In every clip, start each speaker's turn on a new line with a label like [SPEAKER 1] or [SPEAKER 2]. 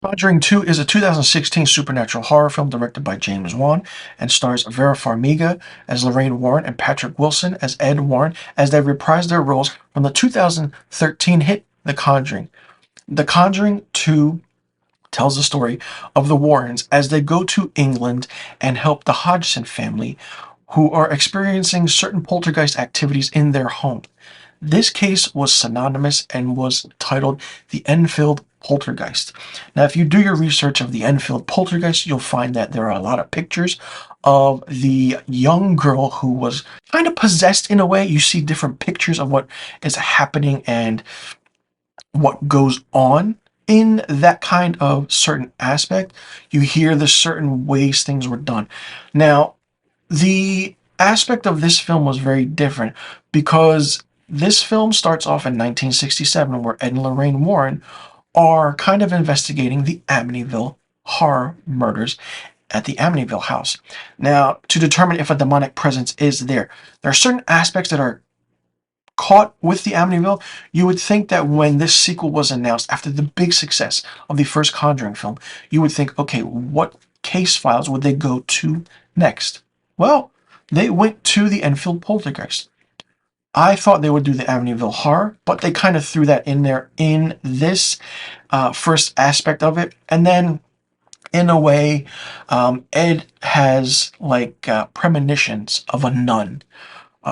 [SPEAKER 1] Conjuring 2 is a 2016 supernatural horror film directed by James Wan and stars Vera Farmiga as Lorraine Warren and Patrick Wilson as Ed Warren as they reprise their roles from the 2013 hit The Conjuring. The Conjuring 2 tells the story of the Warrens as they go to England and help the Hodgson family who are experiencing certain poltergeist activities in their home. This case was synonymous and was titled the Enfield Poltergeist. Now, if you do your research of the Enfield Poltergeist, you'll find that there are a lot of pictures of the young girl who was kind of possessed in a way. You see different pictures of what is happening and what goes on in that kind of certain aspect. You hear the certain ways things were done. Now, the aspect of this film was very different because this film starts off in 1967 where Ed and Lorraine Warren are kind of investigating the Amityville horror murders at the Amityville house. Now, to determine if a demonic presence is there, there are certain aspects that are caught with the Amityville. You would think that when this sequel was announced after the big success of the first Conjuring film, you would think, okay, what case files would they go to next? Well, they went to the Enfield Poltergeist. I thought they would do the Amityville Horror, but they kind of threw that in there in this first aspect of it. And then, in a way, Ed has like premonitions of a nun,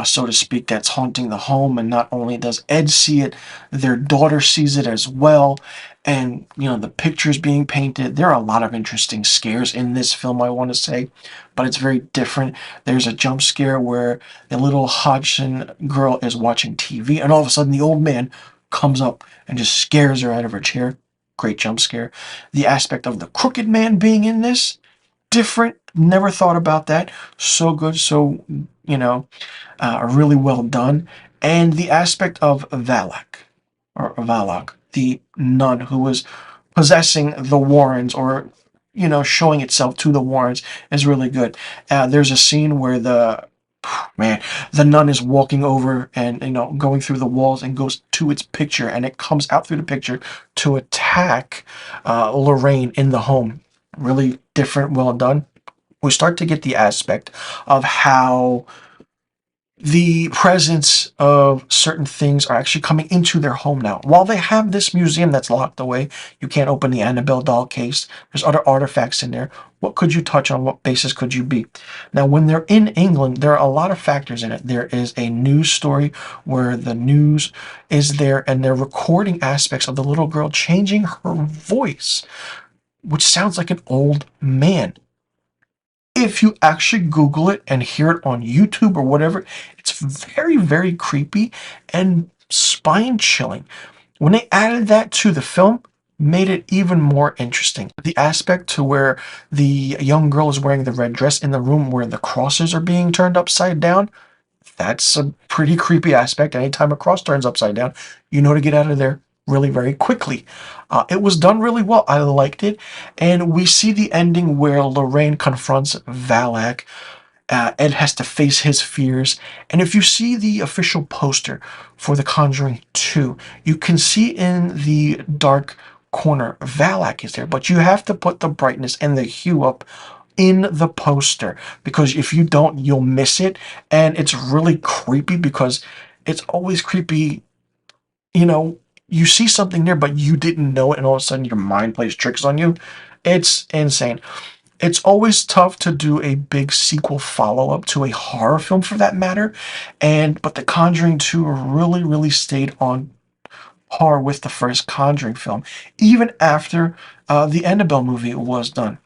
[SPEAKER 1] so to speak, that's haunting the home. And not only does Ed see it, their daughter sees it as well. And, the pictures being painted. There are a lot of interesting scares in this film, I want to say, but it's very different. There's a jump scare where the little Hodgson girl is watching TV, and all of a sudden the old man comes up and just scares her out of her chair. Great jump scare. The aspect of the crooked man being in this, different. Never thought about that. So good. So, really well done. And the aspect of Valak, the nun who was possessing the Warrens, or showing itself to the Warrens, is really good. There's a scene where the nun is walking over and going through the walls and goes to its picture, and it comes out through the picture to attack Lorraine in the home. Really different, well done. We start to get the aspect of how the presence of certain things are actually coming into their home now. While they have this museum that's locked away, you can't open the Annabelle doll case. There's other artifacts in there. What could you touch on? What basis could you be? Now, when they're in England, there are a lot of factors in it. There is a news story where the news is there, and they're recording aspects of the little girl changing her voice, which sounds like an old man. If you actually Google it and hear it on YouTube or whatever, it's very, very creepy and spine-chilling. When they added that to the film, made it even more interesting. The aspect to where the young girl is wearing the red dress in the room where the crosses are being turned upside down, that's a pretty creepy aspect. Anytime a cross turns upside down, you know to get out of there really very quickly. It was done really well. I liked it. And we see the ending where Lorraine confronts Valak. Ed has to face his fears. And if you see the official poster for The Conjuring 2, you can see in the dark corner Valak is there, but you have to put the brightness and the hue up in the poster, because if you don't, you'll miss it. And it's really creepy because it's always creepy, you see something there, but you didn't know it, and all of a sudden your mind plays tricks on you. It's insane. It's always tough to do a big sequel follow-up to a horror film, for that matter, but The Conjuring 2 really, really stayed on par with the first Conjuring film, even after the Annabelle movie was done.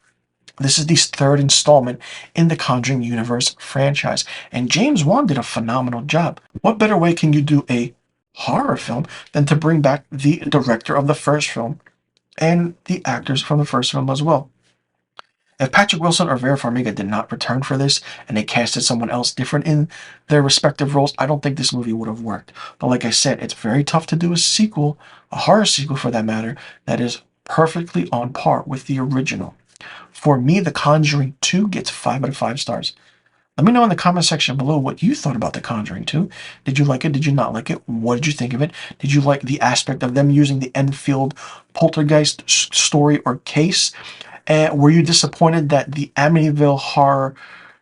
[SPEAKER 1] This is the third installment in the Conjuring universe franchise, and James Wan did a phenomenal job. What better way can you do a horror film than to bring back the director of the first film and the actors from the first film as well? If Patrick Wilson or Vera Farmiga did not return for this and they casted someone else different in their respective roles, I don't think this movie would have worked. But like I said, it's very tough to do a sequel, a horror sequel for that matter, that is perfectly on par with the original. For me, The Conjuring 2 gets 5 out of 5 stars. Let me know in the comment section below what you thought about The Conjuring 2. Did you like it? Did you not like it? What did you think of it? Did you like the aspect of them using the Enfield poltergeist story or case? And were you disappointed that the Amityville horror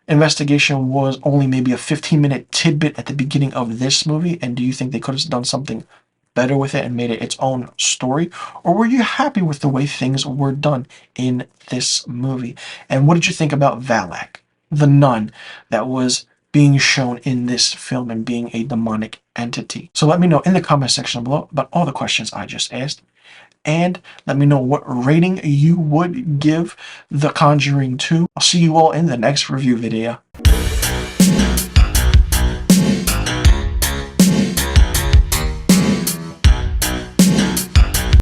[SPEAKER 1] investigation was only maybe a 15-minute tidbit at the beginning of this movie? And do you think they could have done something better with it and made it its own story? Or were you happy with the way things were done in this movie? And what did you think about Valak, the nun that was being shown in this film and being a demonic entity? So let me know in the comment section below about all the questions I just asked. And let me know what rating you would give The Conjuring 2. I'll see you all in the next review video.